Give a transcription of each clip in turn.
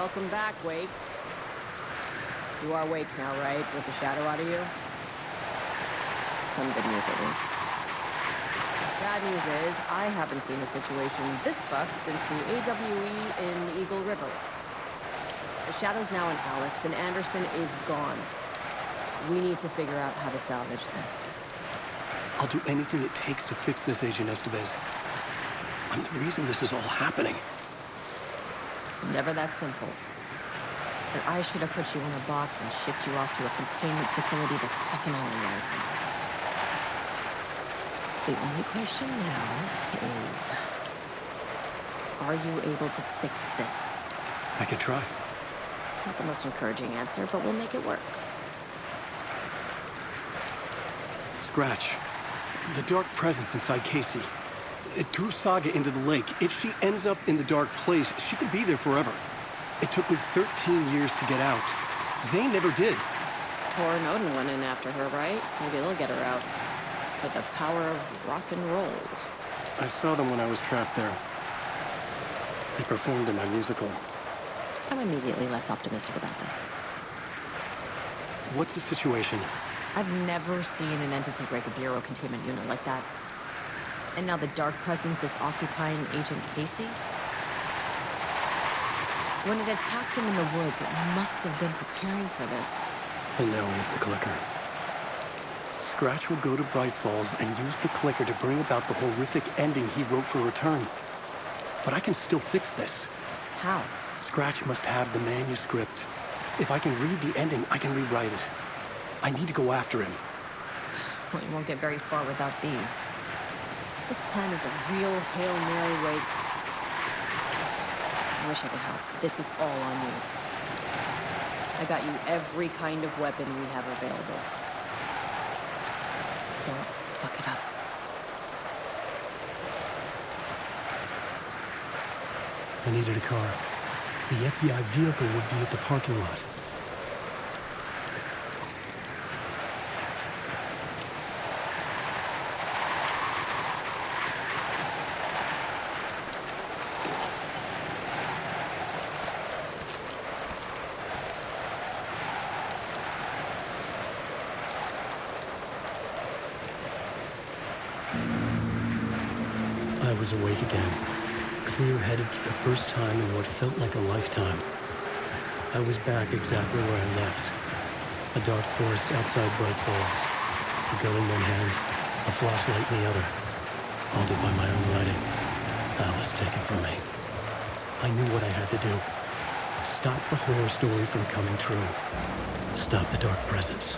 Welcome back, Wake. You are Wake now, right? With the shadow out of you? Some good news, at least. Bad news is, I haven't seen a situation this fucked since the AWE in Eagle River. The shadow's now in Alex, and Anderson is gone. We need to figure out how to salvage this. I'll do anything it takes to fix this, Agent Estevez. I'm the reason this is all happening. It's never that simple. And I should have put you in a box and shipped you off to a containment facility the second I realized it. The only question now is, are you able to fix this? I could try. Not the most encouraging answer, but we'll make it work. Scratch. The dark presence inside Casey. It threw Saga into the lake. If she ends up in the dark place, she could be there forever. It took me 13 years to get out. Zane never did. Tor and Odin went in after her, right? Maybe they'll get her out. With the power of rock and roll. I saw them when I was trapped there. They performed in my musical. I'm immediately less optimistic about this. What's the situation? I've never seen an entity break a Bureau containment unit like that. And now the dark presence is occupying Agent Casey? When it attacked him in the woods, it must have been preparing for this. And now he's the clicker. Scratch will go to Bright Falls and use the clicker to bring about the horrific ending he wrote for Return. But I can still fix this. How? Scratch must have the manuscript. If I can read the ending, I can rewrite it. I need to go after him. Well, you won't get very far without these. This plan is a real Hail Mary, Wake. I wish I could help. This is all on you. I got you every kind of weapon we have available. Don't fuck it up. I needed a car. The FBI vehicle would be at the parking lot. I was awake again, clear-headed for the first time in what felt like a lifetime. I was back exactly where I left. A dark forest outside Bright Falls. A gun in one hand, a flashlight in the other. All did by my own writing. Alice taken from me. I knew what I had to do. Stop the horror story from coming true. Stop the dark presence.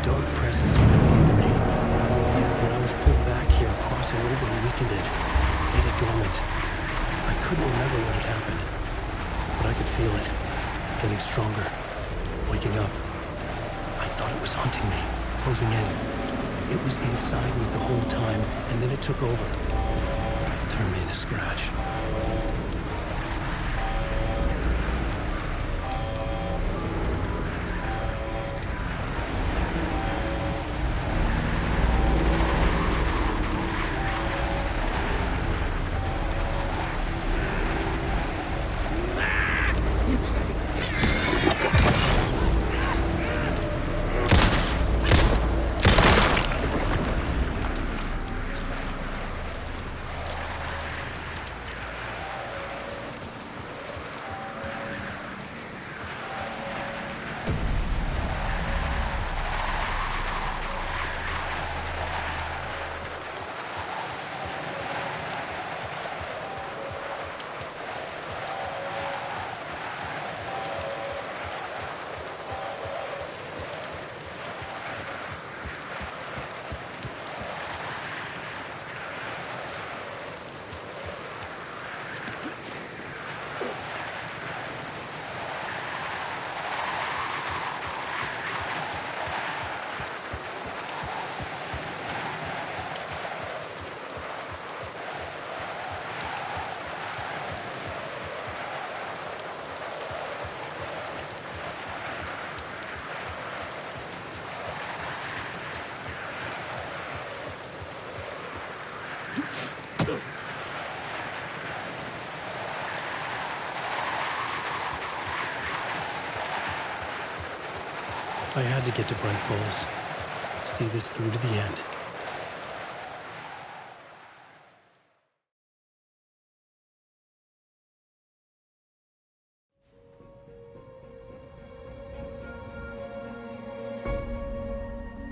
dark presence within me. When I was pulled back here, crossing over and weakened it, made it dormant. I couldn't remember what had happened, but I could feel it, getting stronger, waking up. I thought it was hunting me, closing in. It was inside me the whole time, and then it took over. Turned me into Scratch. I had to get to Bright Falls. See this through to the end.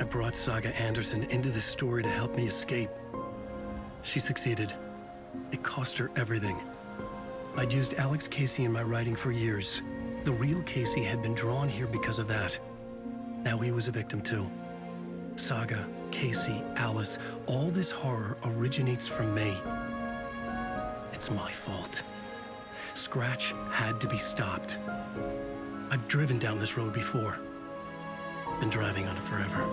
I brought Saga Anderson into this story to help me escape. She succeeded. It cost her everything. I'd used Alex Casey in my writing for years. The real Casey had been drawn here because of that. Now he was a victim too. Saga, Casey, Alice, all this horror originates from me. It's my fault. Scratch had to be stopped. I've driven down this road before. Been driving on it forever.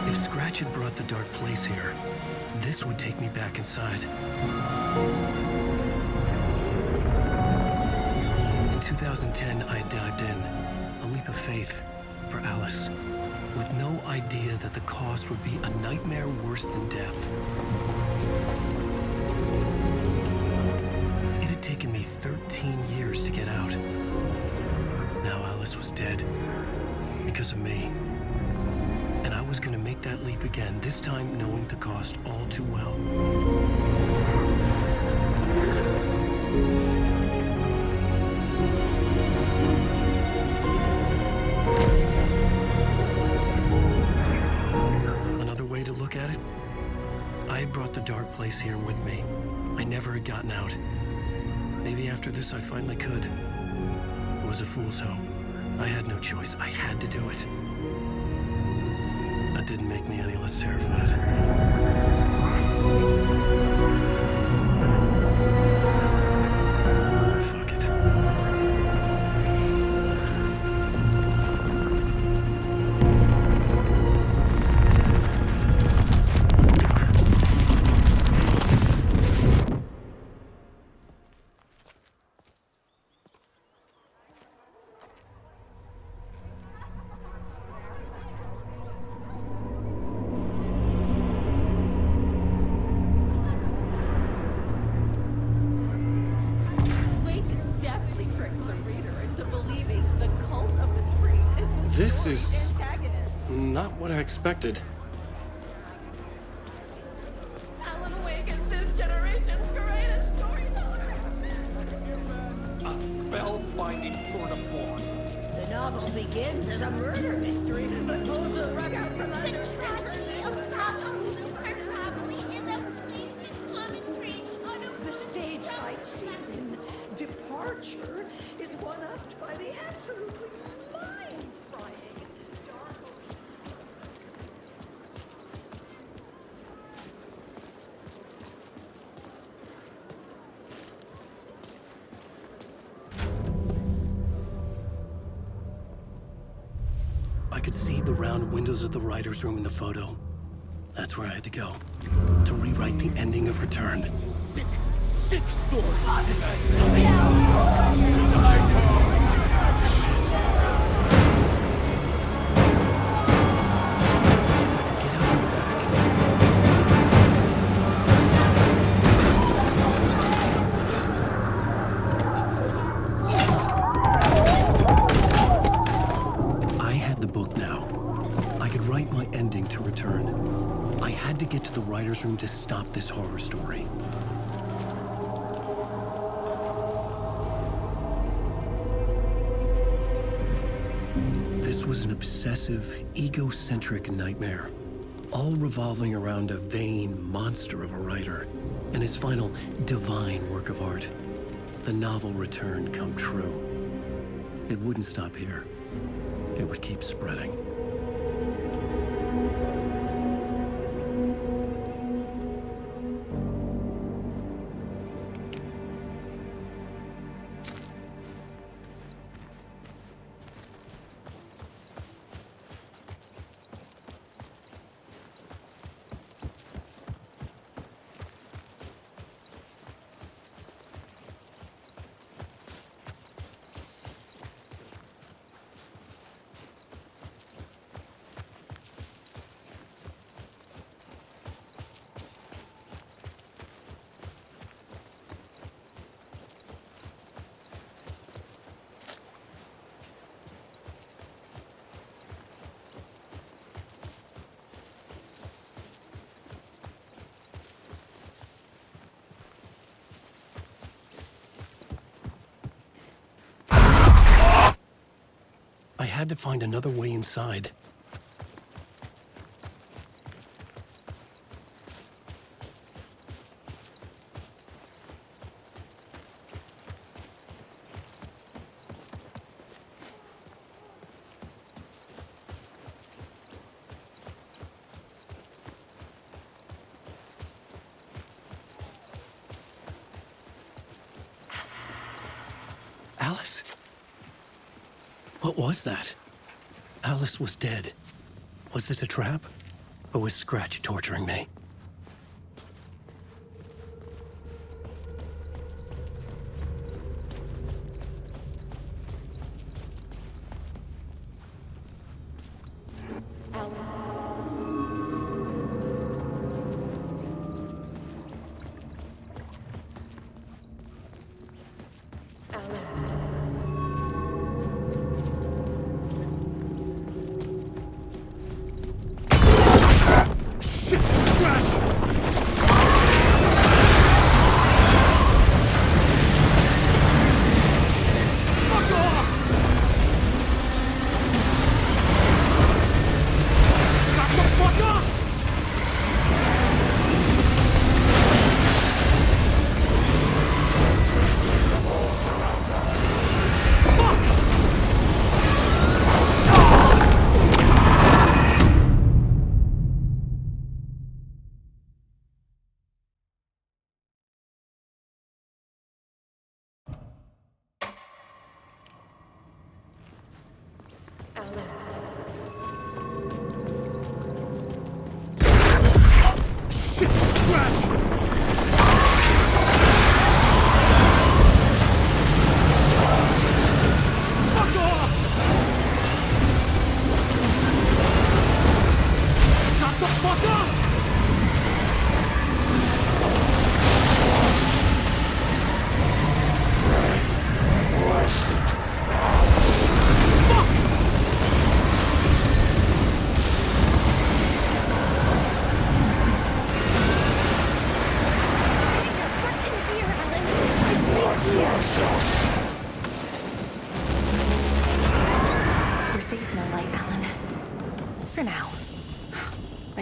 If Scratch had brought the dark place here, this would take me back inside. In 2010, I dived in, a leap of faith for Alice, with no idea that the cost would be a nightmare worse than death. It had taken me 13 years to get out. Now Alice was dead, because of me. And I was gonna make that leap again, this time knowing the cost all too well. Another way to look at it, I had brought the dark place here with me. I never had gotten out. Maybe after this I finally could. It was a fool's hope. I had no choice. I had to do it. That didn't make me any less terrified. Fuck it. This is not what I expected. Alan Wake is this generation's greatest storyteller. A spellbinding tour de force. The novel begins as a murder mystery, but pulls the rug out from under. The tragedy of Saga, whose entire family is a place in common tree. The stage could see the round windows of the writer's room in the photo. That's where I had to go, to rewrite the ending of Return. Sick story. Get to the writer's room to stop this horror story. This was an obsessive, egocentric nightmare, all revolving around a vain monster of a writer and his final divine work of art, the novel Return come true. It wouldn't stop here. It would keep spreading. I had to find another way inside. Alice? What was that? Alice was dead. Was this a trap? Or was Scratch torturing me?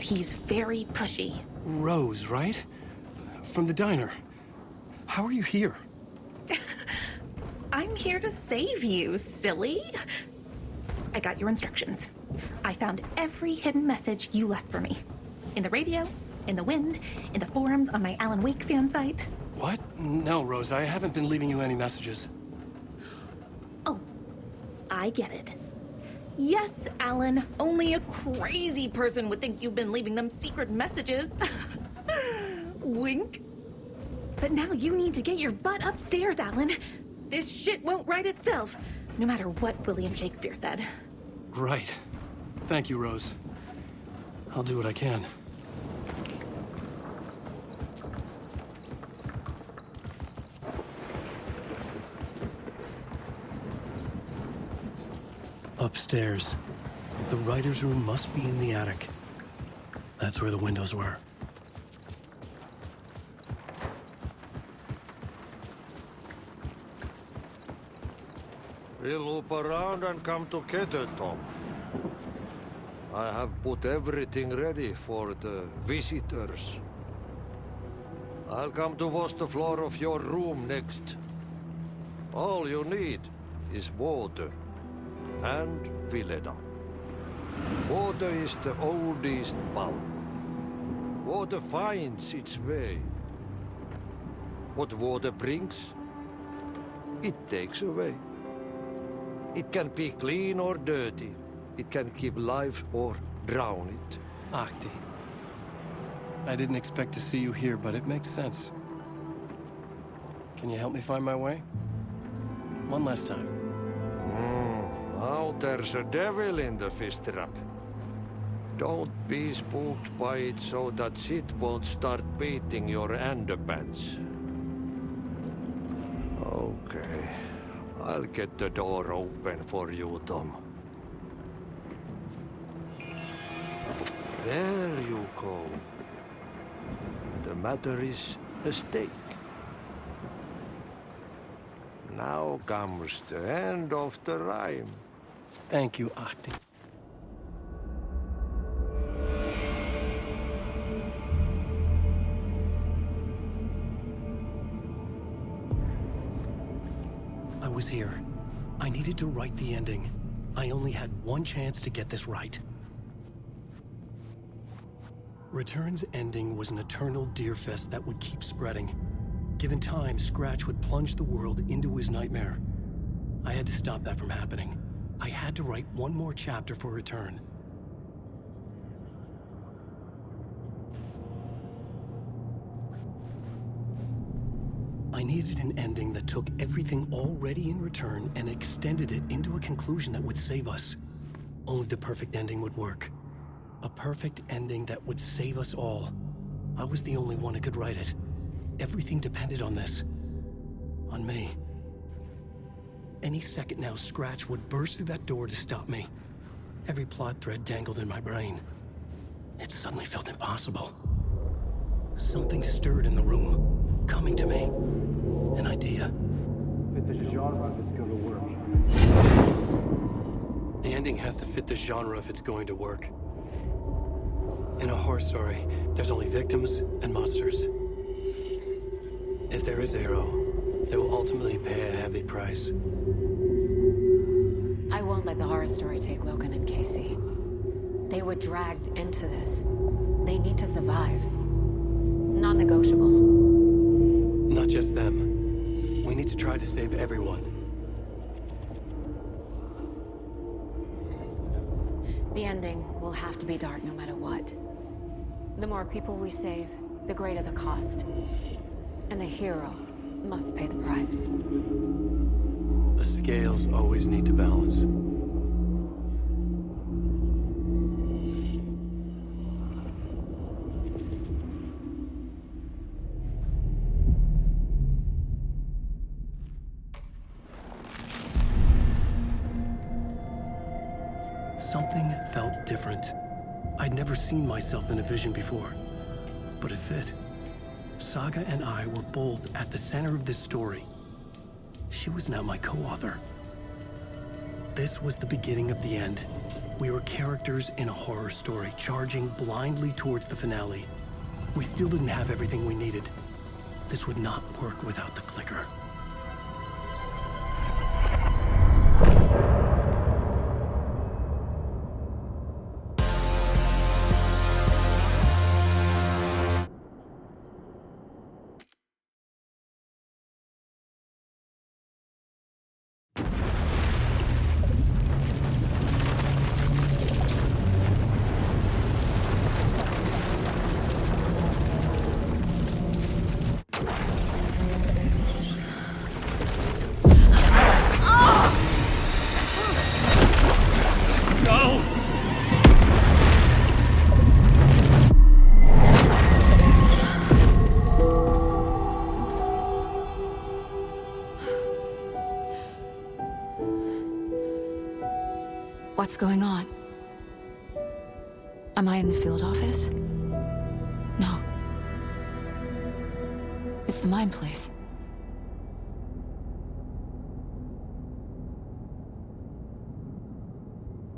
He's very pushy. Rose, right? From the diner. How are you here? I'm here to save you, silly. I got your instructions. I found every hidden message you left for me. In the radio, in the wind, in the forums on my Alan Wake fan site. What? No, Rose, I haven't been leaving you any messages. Oh, I get it. Yes, Alan, only a crazy person would think you've been leaving them secret messages. Wink. But now you need to get your butt upstairs, Alan. This shit won't right itself, no matter what William Shakespeare said. Right. Thank you, Rose. I'll do what I can. Upstairs. The writer's room must be in the attic. That's where the windows were. We'll loop around and come together, Tom. I have put everything ready for the visitors. I'll come to wash the floor of your room next. All you need is water and Vileda. Water is the oldest bulb. Water finds its way. What water brings, it takes away. It can be clean or dirty. It can give life or drown it. Ahti. I didn't expect to see you here, but it makes sense. Can you help me find my way? One last time. Now there's a devil in the fist trap. Don't be spooked by it so that shit won't start beating your underpants. Okay. I'll get the door open for you, Tom. There you go. The matter is a stake. Now comes the end of the rhyme. Thank you, Ahti. I was here. I needed to write the ending. I only had one chance to get this right. Return's ending was an eternal DEERFEST that would keep spreading. Given time, Scratch would plunge the world into his nightmare. I had to stop that from happening. I had to write one more chapter for Return. I needed an ending that took everything already in Return and extended it into a conclusion that would save us. Only the perfect ending would work. A perfect ending that would save us all. I was the only one who could write it. Everything depended on this. On me. Any second now, Scratch would burst through that door to stop me. Every plot thread dangled in my brain. It suddenly felt impossible. Something stirred in the room, coming to me. An idea. Fit the genre if it's going to work. The ending has to fit the genre if it's going to work. In a horror story, there's only victims and monsters. If there is a hero, they will ultimately pay a heavy price. I won't let the horror story take Logan and Casey. They were dragged into this. They need to survive. Non-negotiable. Not just them. We need to try to save everyone. The ending will have to be dark no matter what. The more people we save, the greater the cost. And the hero must pay the price. The scales always need to balance. Something felt different. I'd never seen myself in a vision before, but it fit. Saga and I were both at the center of this story. She was now my co-author. This was the beginning of the end. We were characters in a horror story, charging blindly towards the finale. We still didn't have everything we needed. This would not work without the clicker. What's going on? Am I in the field office? No. It's the mine place.